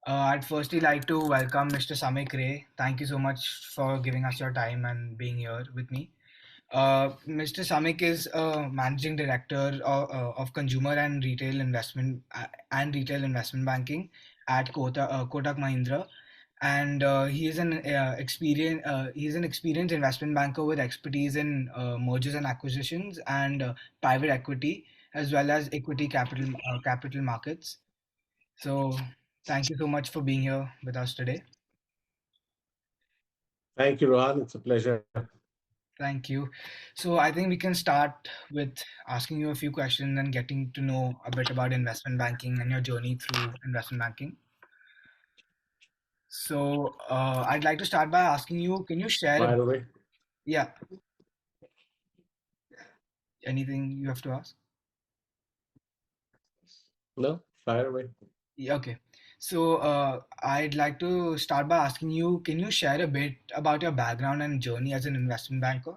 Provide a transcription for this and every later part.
I'd firstly like to welcome Mr. Samik Ray. Thank you so much for giving us your time and being here with me. Mr. Samik is a managing director of consumer and retail investment banking at Kotak Mahindra, and he's an experienced investment banker with expertise in mergers and acquisitions and private equity as well as equity capital markets. So, thank you so much for being here with us today. Thank you, Rohan. It's a pleasure. Thank you. So, I think we can start with asking you a few questions and getting to know a bit about investment banking and your journey through investment banking. So, I'd like to start by asking you, can you share a, By the way, yeah, anything you have to ask? no, fire away. Yeah, okay. So, I'd like to start by asking you, can you share a bit about your background and journey as an investment banker?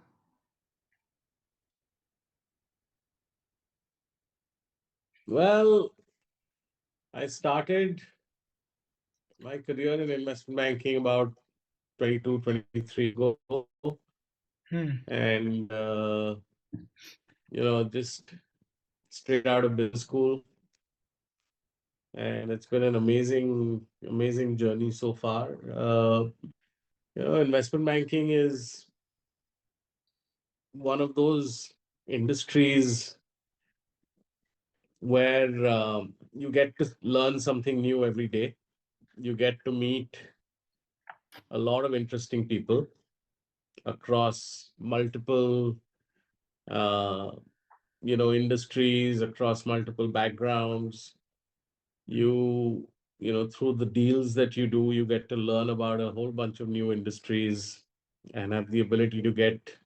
Well, I started my career in investment banking about 22, 23 ago. Hmm. And, just straight out of business school. And it's been an amazing journey so far. Investment banking is one of those industries where you get to learn something new every day. You get to meet a lot of interesting people across multiple uh, industries, across multiple backgrounds. You you know through the deals that you do, you get to learn about a whole bunch of new industries and have the ability to get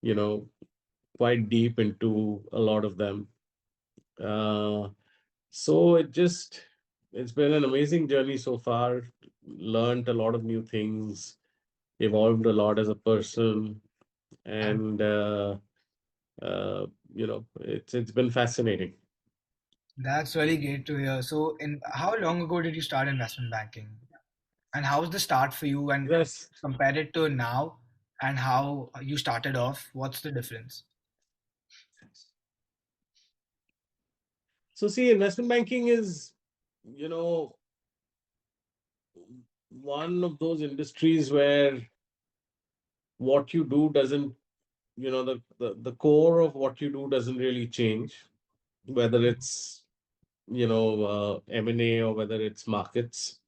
you know quite deep into a lot of them. uh, so it's been an amazing journey so far. Learned a lot of new things, evolved a lot as a person, and uh, it's been fascinating. That's really great to hear. So, in how long ago did you start investment banking? And how was the start for you and Yes. compare it to now and how you started off? What's the difference? So see, investment banking is, you know, one of those industries where what you do doesn't, the core of what you do doesn't really change, whether it's, M&A or whether it's markets.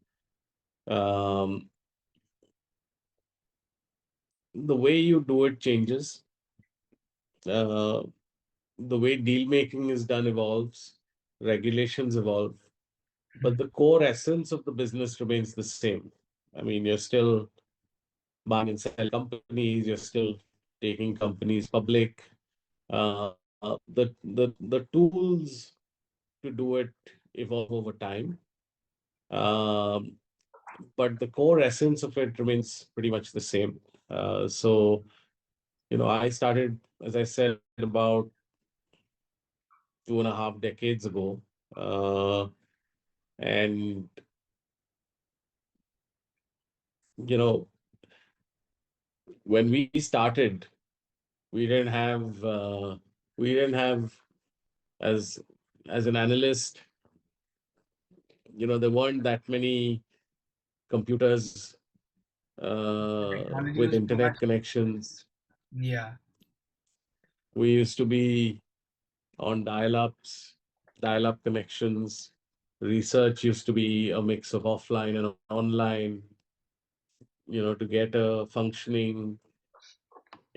Um, the way you do it changes. Uh, the way deal making is done evolves, regulations evolve, but the core essence of the business remains the same. I mean, you're still buying and selling companies, you're still taking companies public. The tools to do it evolve over time, um, but the core essence of it remains pretty much the same. I started, as I said, about 2.5 decades ago, uh, and you know when we started, we didn't have we didn't have as as an analyst, there weren't that many computers Technology with was so much. internet connections. Yeah. We used to be on dial-up connections. Research used to be a mix of offline and online. To get a functioning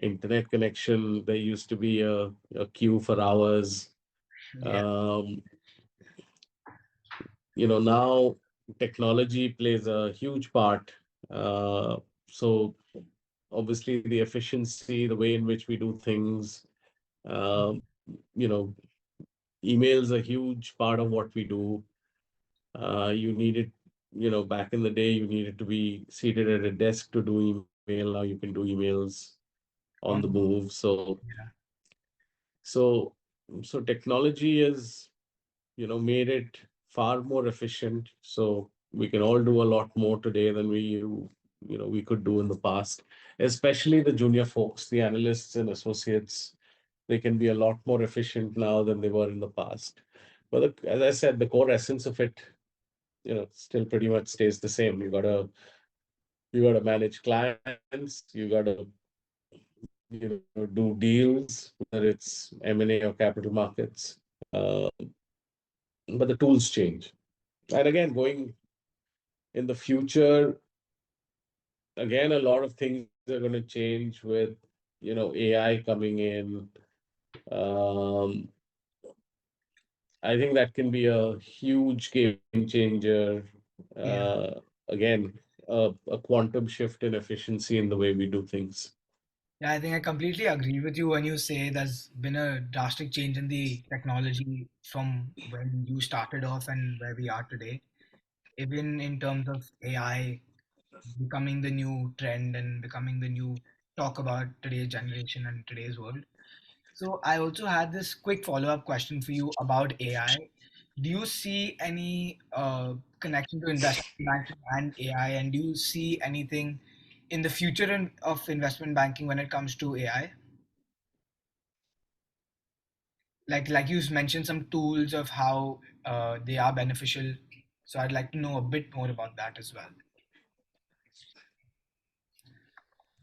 internet connection, there used to be a queue for hours. Yeah. Um, Now technology plays a huge part. So obviously the efficiency, the way in which we do things, um, you know, email's a huge part of what we do. You needed, back in the day, you needed to be seated at a desk to do email. Now you can do emails on the On, move. yeah. So, so technology has, made it far more efficient. So we can all do a lot more today than we could do in the past, especially the junior folks, the analysts and associates. They can be a lot more efficient now than they were in the past. But as I said, the core essence of it, still pretty much stays the same. You gotta manage clients, you gotta do deals, whether it's M&A or capital markets. Uh, but the tools change. And again, going in the future, again, a lot of things are going to change with AI coming in. Um, I think that can be a huge game changer. Yeah. Again, a quantum shift in efficiency in the way we do things. Yeah, I think I completely agree with you when you say there's been a drastic change in the technology from when you started off and where we are today. Even in terms of AI becoming the new trend and becoming the new talk about today's generation and today's world. So I also had this quick follow-up question for you about AI. Do you see any connection to investment banking and AI, and do you see anything in the future of investment banking when it comes to AI? Like you mentioned some tools of how they are beneficial. So I'd like to know a bit more about that as well.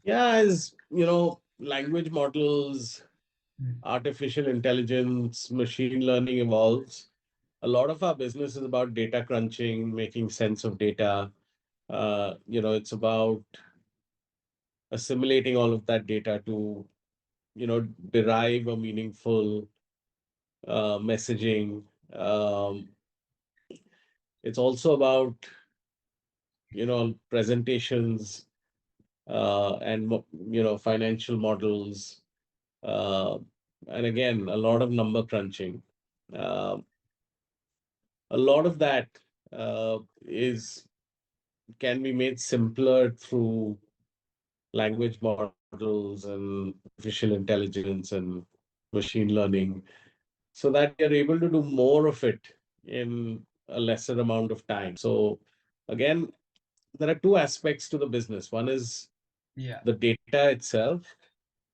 Yeah, as language models, Mm. artificial intelligence, machine learning evolves, a lot of our business is about data crunching, making sense of data. It's about assimilating all of that data to, derive a meaningful messaging. Um, it's also about, presentations and, financial models. Uh, and again, a lot of number crunching. Uh, a lot of that is can be made simpler through language models and artificial intelligence and machine learning, so that we are able to do more of it in a lesser amount of time. So again, there are two aspects to the business. One is Yeah. the data itself,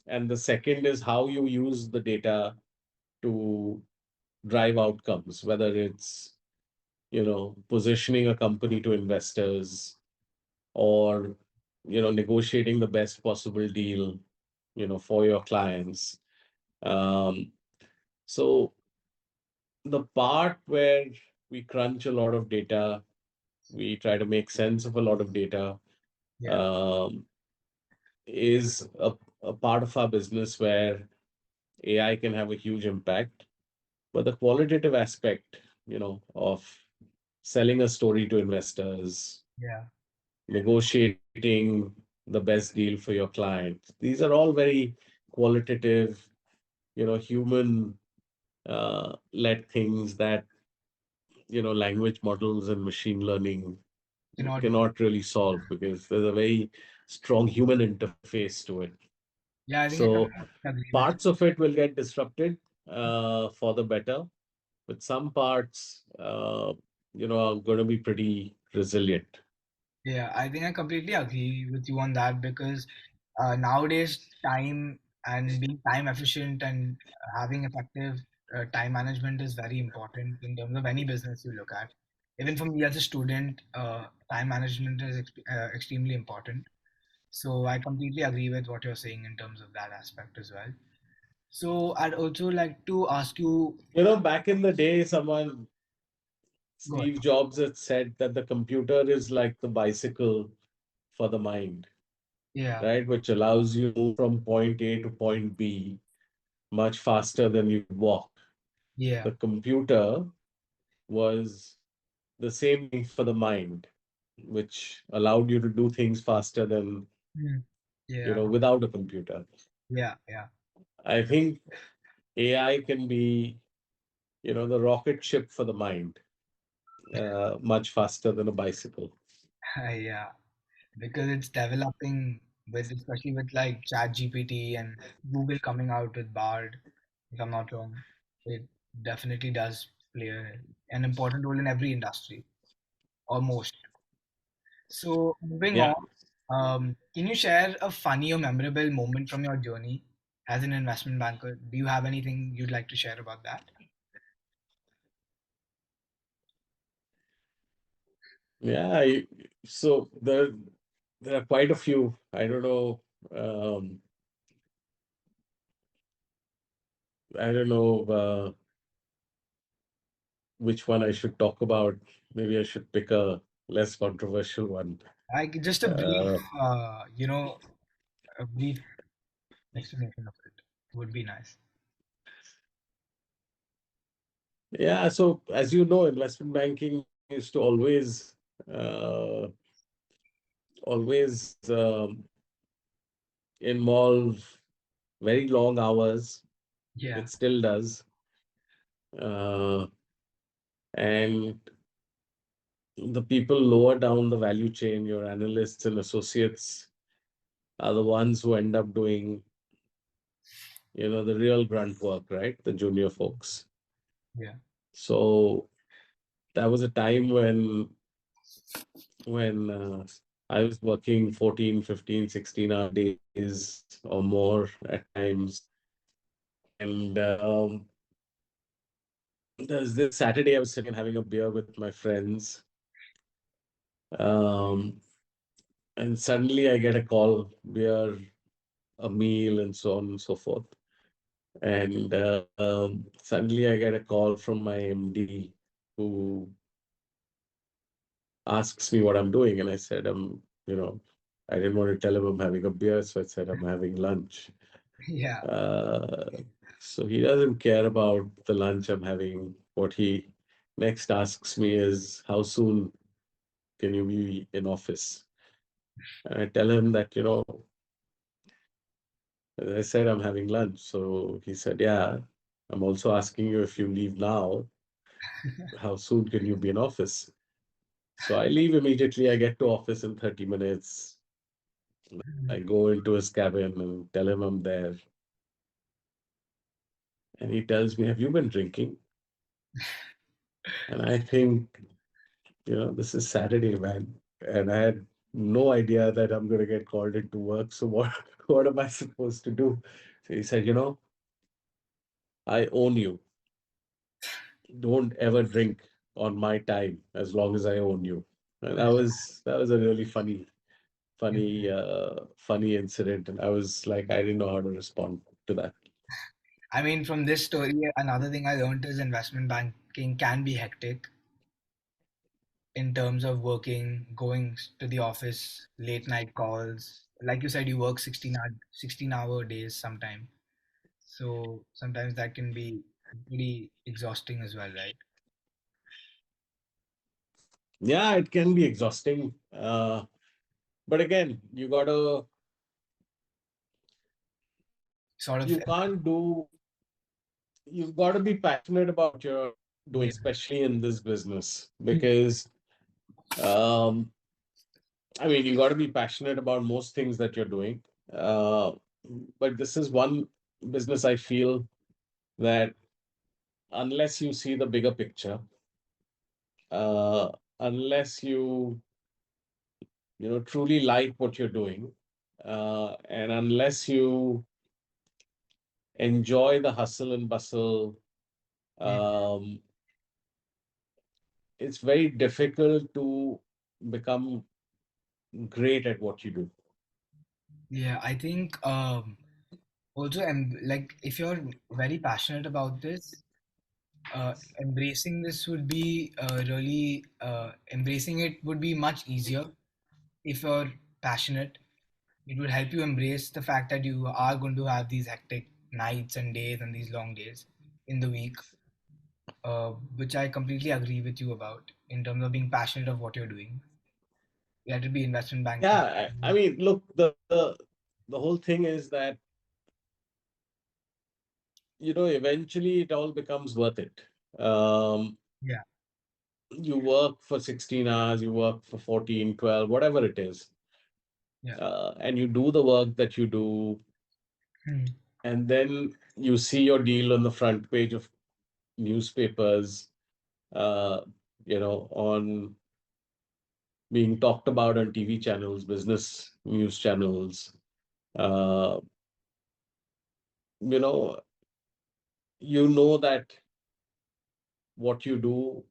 and the second is how you use the data to drive outcomes, whether it's positioning a company to investors, or negotiating the best possible deal for your clients. um, so the part where we crunch a lot of data, we try to make sense of a lot of data, Yeah. um, is a part of our business where AI can have a huge impact. But the qualitative aspect, of selling a story to investors, Yeah. negotiating the best deal for your client, these are all very qualitative, human led things that language models and machine learning Cannot. cannot really solve, because there's a very strong human interface to it. Yeah, I think I So completely agree with you. parts of it will get disrupted for the better, but some parts, are going to be pretty resilient. Yeah, I think I completely agree with you on that because nowadays time and being time efficient and having effective time management is very important in terms of any business you look at. Even for me as a student, time management is extremely important. So I completely agree with what you're saying in terms of that aspect as well. So I'd also like to ask you, Back in the day, go ahead. Steve Jobs had said that the computer is like the bicycle for the mind, Yeah, right? Which allows you to move from point A to point B much faster than you walk. yeah, The computer was the same thing for the mind, which allowed you to do things faster than, mm, yeah, without a computer. yeah, yeah. I think AI can be, the rocket ship for the mind, much faster than a bicycle. Yeah, because it's developing with especially with like Chat GPT and Google coming out with Bard, if I'm not wrong. It definitely does play an important role in every industry. or most. So moving Yeah. on, can you share a funny or memorable moment from your journey as an investment banker? Do you have anything you'd like to share about that? Yeah. So there are quite a few. I don't know. Um, I don't know which one I should talk about. Maybe I should pick a less controversial one. Like just a brief, Uh, a brief explanation of it would be nice. yeah. So as you know, investment banking is to uh, always involve very long hours. Yeah, It still does. Uh, and the people lower down the value chain, your analysts and associates, are the ones who end up doing, the real grunt work, right? The junior folks. yeah, So that was a time when I was working 14, 15, 16 hour days or more at times. And there's this Saturday I was sitting and having a beer with my friends. Um, and suddenly I get a call, beer, a meal, and so on and so forth. And suddenly I get a call from my MD who asks me what I'm doing. And I said, I didn't want to tell him I'm having a beer. So I said, I'm having lunch. yeah. Uh, so he doesn't care about the lunch I'm having. What he next asks me is, how soon can you be in office? And I tell him that, as I said, I'm having lunch. So he said, yeah, I'm also asking you if you leave now, how soon can you be in office? So I leave immediately. I get to office in 30 minutes. I go into his cabin and tell him I'm there. And he tells me, have you been drinking? And I think, this is Saturday, man. And I had no idea that I'm going to get called into work. So what, what am I supposed to do? So he said, I own you. Don't ever drink on my time as long as I own you. And that was a really funny incident. And I was like, I didn't know how to respond to that. I mean, from this story, another thing I learned is investment banking can be hectic in terms of working, going to the office, late night calls. Like you said, you work 16-hour days sometime. So sometimes that can be pretty exhausting as well, right? Yeah, it can be exhausting. But again, Sort of, you can't do, you've got to be passionate about what you're doing, yeah, especially in this business, because, um, I mean, you got to be passionate about most things that you're doing. Uh, but this is one business I feel that unless you see the bigger picture, uh, unless you truly like what you're doing, and unless you enjoy the hustle and bustle, yeah, um, it's very difficult to become great at what you do. yeah. I think also, like if you're very passionate about this, embracing this would be really embracing it would be much easier if you're passionate. It would help you embrace the fact that you are going to have these hectic nights and days and these long days in the week, which I completely agree with you about in terms of being passionate of what you're doing. Let it be investment banking. Yeah, I mean, look, the whole thing is that eventually it all becomes worth it. Um, Yeah, you work for 16 hours, you work for 14, 12, whatever it is, yeah. and you do the work that you do, Hmm. and then you see your deal on the front page of newspapers, uh, on being talked about on TV channels, business news channels. Uh, you know, you know that what you do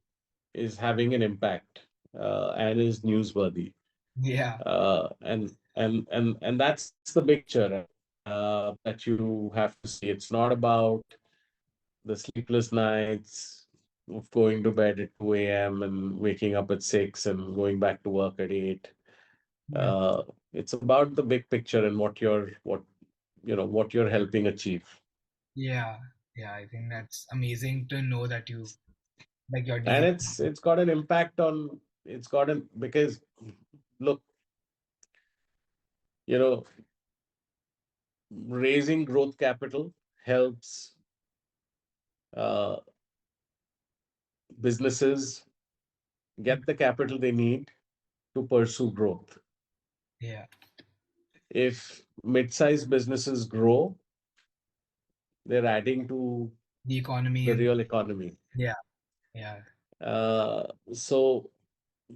is having an impact and is newsworthy. Yeah. And that's the big picture that you have to see. It's not about the sleepless nights of going to bed at 2 a.m. and waking up at 6 and going back to work at 8. Hmm. Uh, it's about the big picture and what you're helping achieve. Yeah. Yeah. I think that's amazing to know that you're And dealing. it's got an impact on it's got an because look, you know, raising growth capital helps uh, businesses get the capital they need to pursue growth. Yeah. If mid-sized businesses grow, they're adding to The economy the and real economy. yeah. Yeah. Uh, so,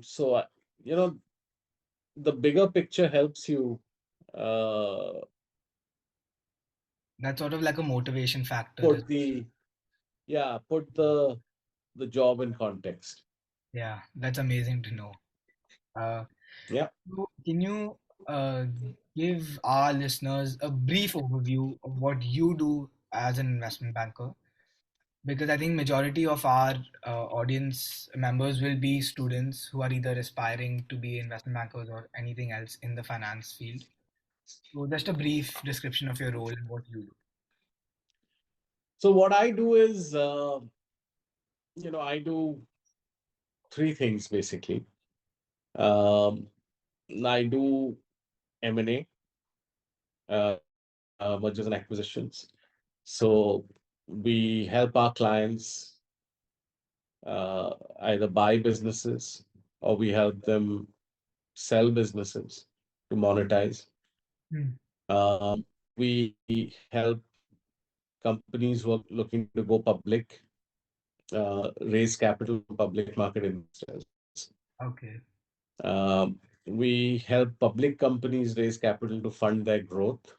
so you know, the bigger picture helps you uh, That's sort of like a motivation factor. put the yeah put the job in context. Yeah. That's amazing to know. Uh, Yeah. so can you uh, give our listeners a brief overview of what you do as an investment banker? Because I think majority of our audience members will be students who are either aspiring to be investment bankers or anything else in the finance field. So just a brief description of your role and what you do. So what I do is, I do three things basically. Um, I do M&A, mergers and acquisitions. So we help our clients either buy businesses or we help them sell businesses to monetize. Hmm. We help companies who are looking to go public raise capital from public market investors. Okay. We help public companies raise capital to fund their growth.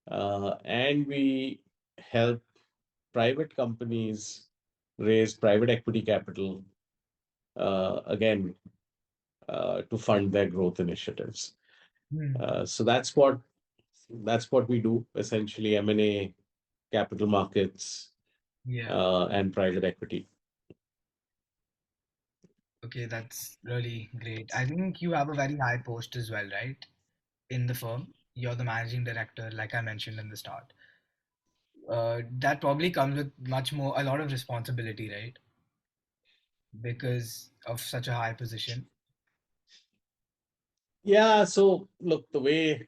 And we help private companies raise private equity capital, again, to fund their growth initiatives. Hmm. So that's what we do essentially: M&A, capital markets, Yeah. and private equity. Okay, that's really great. I think you have a very high post as well, right? In the firm. You're the managing director, like I mentioned in the start. That probably comes with a lot of responsibility, right? Because of such a high position. Yeah. So look, the way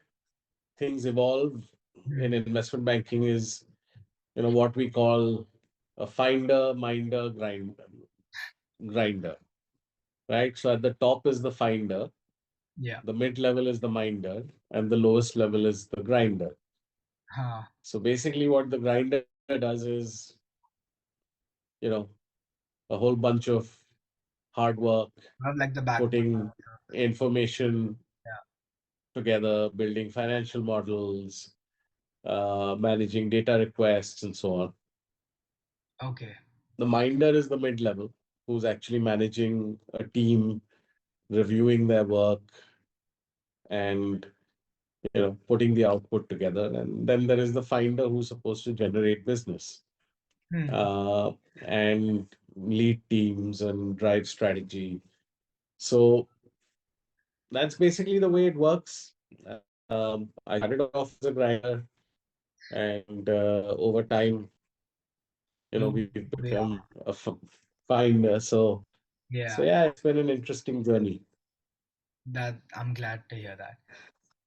things evolve Hmm. in investment banking is, what we call a finder, minder, grinder, right? So at the top is the finder, Yeah. the mid level is the minder, and the lowest level is the grinder. Huh. So basically, what the grinder does is, you know, a whole bunch of hard work, Not like the backbone. putting information Yeah. together, building financial models, managing data requests, and so on. Okay. The minder is the mid level, who's actually managing a team, reviewing their work, and putting the output together. And then there is the finder who's supposed to generate business Hmm. uh, and lead teams and drive strategy. So that's basically the way it works. I started off as a grinder, and over time, Move we've way up. become a finder. So Yeah. yeah, it's been an interesting journey. That I'm glad to hear that.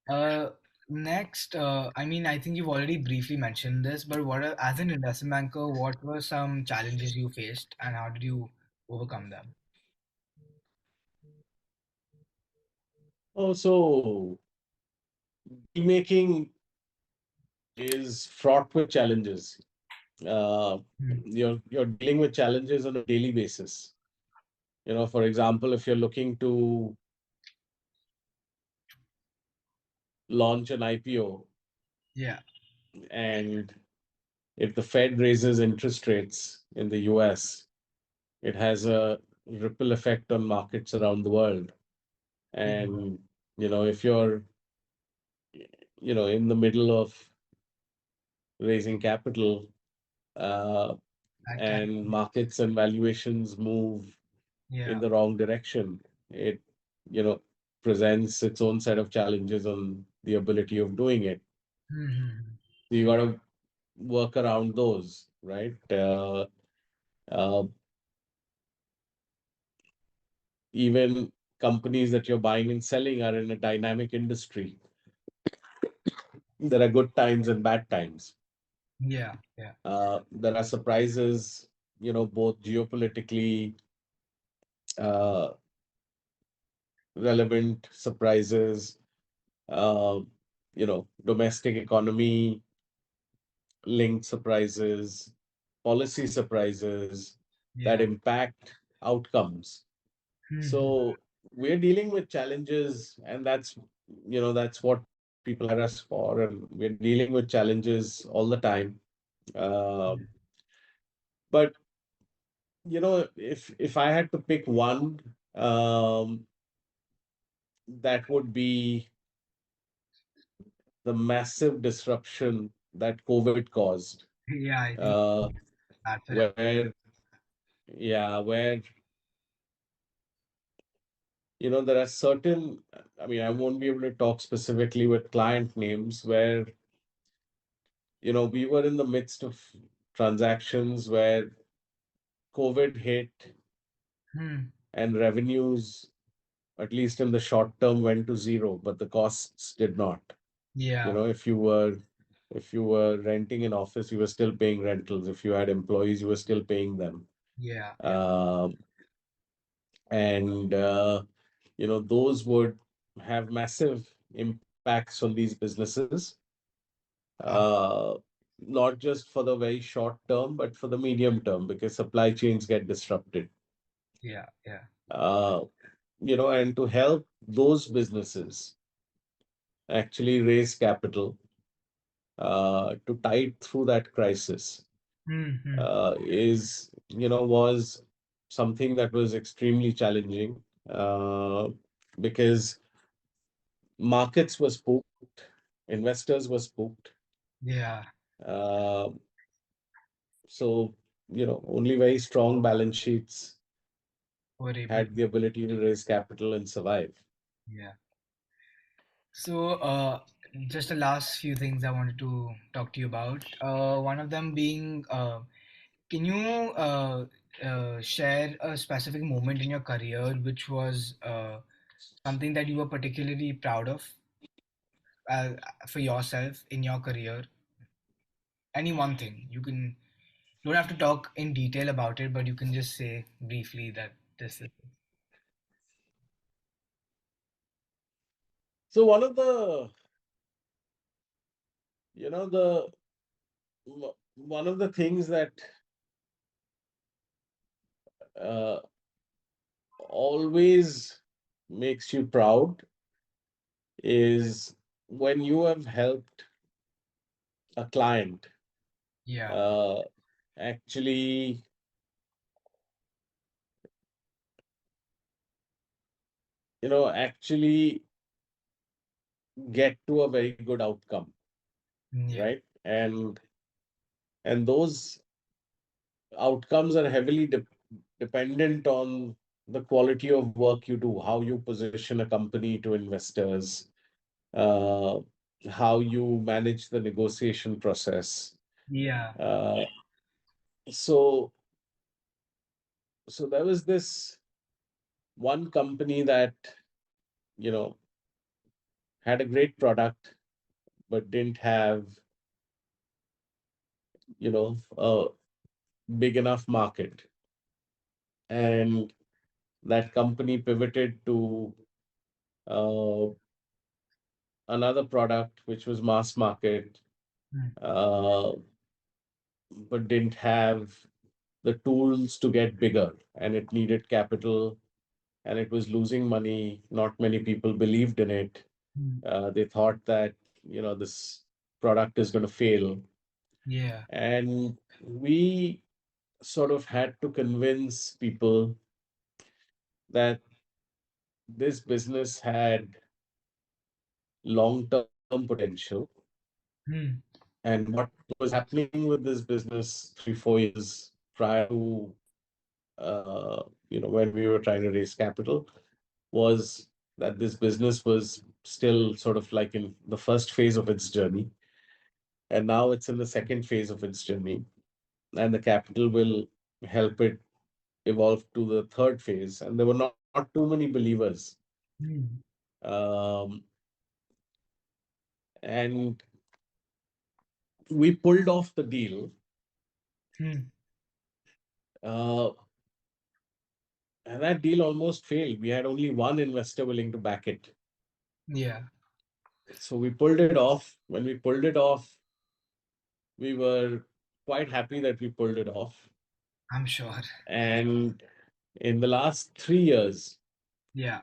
Uh, Next, I mean, I think you've already briefly mentioned this, but as an investment banker, what were some challenges you faced and how did you overcome them? Oh, so deal making is fraught with challenges. Uh, Hmm. you're dealing with challenges on a daily basis. For example, if you're looking to launch an IPO, Yeah. and if the Fed raises interest rates in the US, it has a ripple effect on markets around the world. Yeah. And, if you're, in the middle of raising capital, uh, That can. and markets and valuations move in Yeah. the wrong direction, it, you know, presents its own set of challenges on the ability of doing it. Mm-hmm. So you got to work around those, right? Uh, Even companies that you're buying and selling are in a dynamic industry. There are good times and bad times. Yeah. Yeah. There are surprises, both geopolitically uh, relevant surprises, uh, domestic economy linked surprises, policy surprises that Yeah. impact outcomes. Mm-hmm. So we're dealing with challenges, and that's what people hire us for, and we're dealing with challenges all the time. Uh, but if I had to pick one, um, that would be the massive disruption that COVID caused, Yeah. I think uh, that's it. where yeah, where there are certain, I mean, I won't be able to talk specifically with client names where, we were in the midst of transactions where COVID hit Hmm. and revenues, at least in the short term, went to zero, but the costs did not. Yeah. If you were renting an office, you were still paying rentals. If you had employees, you were still paying them. Yeah. Yeah. Um and those would have massive impacts on these businesses, Uh, uh, not just for the very short term, but for the medium term, because supply chains get disrupted. yeah. Yeah. Uh, and to help those businesses actually raise capital to tide through that crisis Mm-hmm. was something that was extremely challenging, because markets were spooked, investors were spooked. Yeah. Uh, so, only very strong balance sheets Were able. had the ability to raise capital and survive. Yeah. So, just the last few things I wanted to talk to you about. One of them being, can you share a specific moment in your career which was something that you were particularly proud of uh, for yourself in your career? Any one thing. You can don't have to talk in detail about it, but you can just say briefly that this is. So you know, the one of the things that uh, always makes you proud is when you have helped a client Yeah. uh, actually, actually get to a very good outcome, Yeah. right? And those outcomes are heavily dependent on the quality of work you do, how you position a company to investors, uh, how you manage the negotiation process. Yeah. Uh, so, so there was this one company that, you know, had a great product, but didn't have, a big enough market. And that company pivoted to uh, another product, which was mass market, Mm. uh, but didn't have the tools to get bigger, and it needed capital, and it was losing money. Not many people believed in it. Mm. They thought that, this product is going to fail. Yeah. And we sort of had to convince people that this business had long-term potential. Mm. And what was happening with this business 3, 4 years prior to, when we were trying to raise capital, was that this business was still sort of like in the first phase of its journey. And now it's in the second phase of its journey. And the capital will help it evolve to the third phase. And there were not too many believers. Mm. Um, and we pulled off the deal. Mm. Uh, and that deal almost failed. We had only one investor willing to back it. Yeah. So we pulled it off. When we pulled it off, we were quite happy that we pulled it off. I'm sure. And in the last 3 years, Yeah.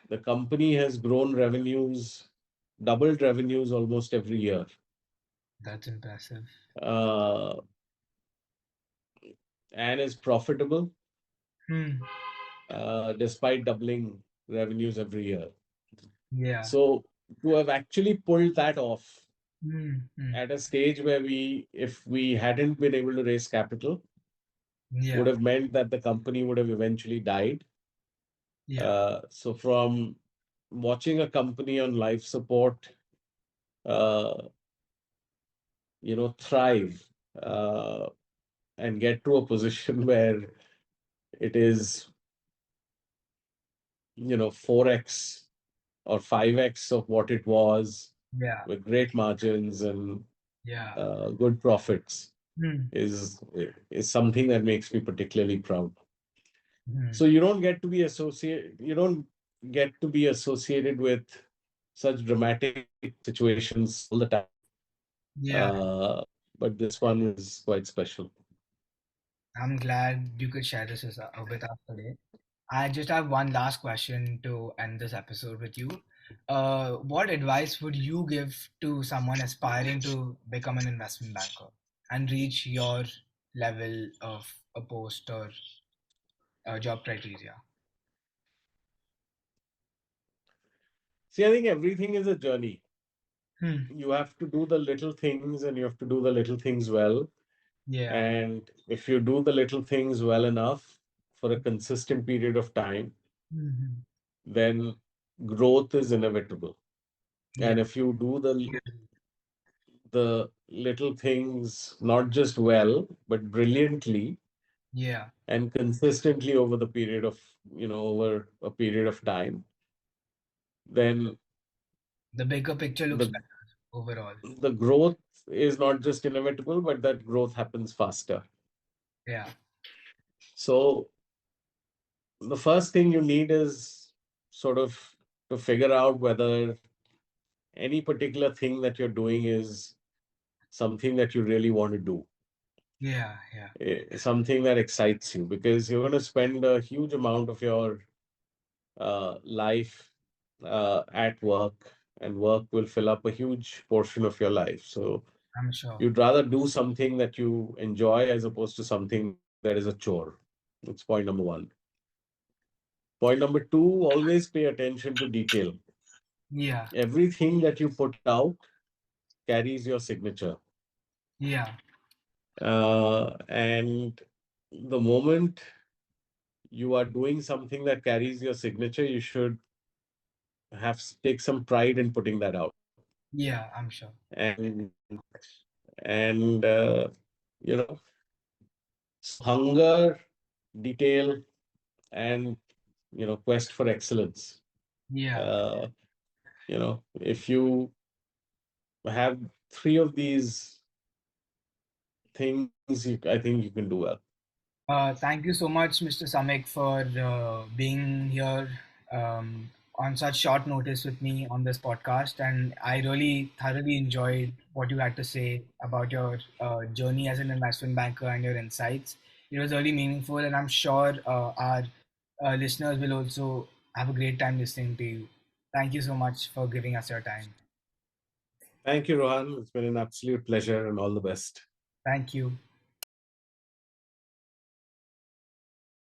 the company has grown revenues, doubled revenues almost every year, That's impressive. uh, and is profitable Hmm. despite doubling revenues every year. Yeah. So to have actually pulled that off Hmm. Hmm. at a stage where if we hadn't been able to raise capital, would Yeah. have meant that the company would have eventually died. Yeah. So from watching a company on life support, uh, thrive uh, and get to a position where it is, 4x or 5x of what it was Yeah. with great margins and Yeah. good profits Hmm. is something that makes me particularly proud. Hmm. So you don't get to be associated with such dramatic situations all the time. Yeah. Uh, but this one was quite special. I'm glad you could share this with us today. I just have one last question to end this episode with you. What advice would you give to someone aspiring to become an investment banker and reach your level of a post or a job criteria? See, I think everything is a journey. Hmm. You have to do the little things and you have to do the little things well. Yeah. And if you do the little things well enough for a consistent period of time, Hmm. then growth is inevitable. Yeah. And if you do the little things not just well, but brilliantly Yeah. and consistently over over a period of time, then The bigger picture looks the better overall. the growth is not just inevitable, but that growth happens faster. Yeah. So the first thing you need is sort of to figure out whether any particular thing that you're doing is something that you really want to do, Yeah. Yeah. something that excites you, because you're going to spend a huge amount of your life at work, and work will fill up a huge portion of your life. So I'm sure. you'd rather do something that you enjoy as opposed to something that is a chore. That's point number one. Point number two, always pay attention to detail. Yeah. Everything that you put out carries your signature. Yeah. And the moment you are doing something that carries your signature, you should take some pride in putting that out. Yeah. I'm sure. And you know, so hunger, detail, and quest for excellence. Yeah. Uh, if you have three of these things, I think you can do well. Thank you so much, Mr. Samik, for being here. on such short notice with me on this podcast. And I really thoroughly enjoyed what you had to say about your journey as an investment banker and your insights. It was really meaningful, and I'm sure our listeners will also have a great time listening to you. Thank you so much for giving us your time. Thank you, Rohan. It's been an absolute pleasure and all the best. Thank you.